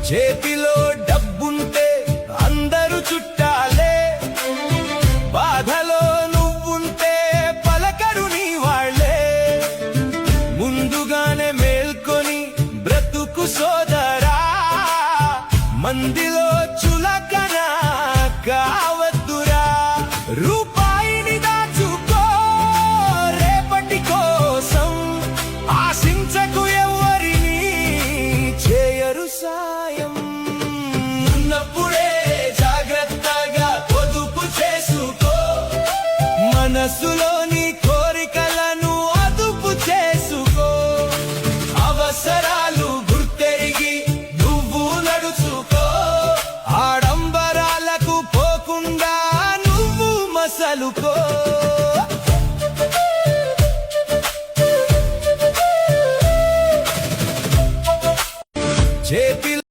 చేతిలో డబ్బుంటే అందరూ చుట్టాలే, బాధలో నువ్వుంటే పలకరు నీ వాళ్ళే. ముందుగానే మేల్కొని బ్రతుకు సోదరా, మందిలో చులకన కావద్దురా. రూపాయిని దాచుకో రేపటి కోసం, ఆశించకు ఎవరిని చేయరు సాయం. ఉన్నప్పుడే జాగ్రత్తగా పొదుపు చేసుకో, మనసులోని కోరికలను అదుపు చేసుకో. అవసరాలు గుర్తెరిగి నువ్వు నడుచుకో, ఆడంబరాలకు పోకుండా నువ్వు మసలుకో. చేతిలో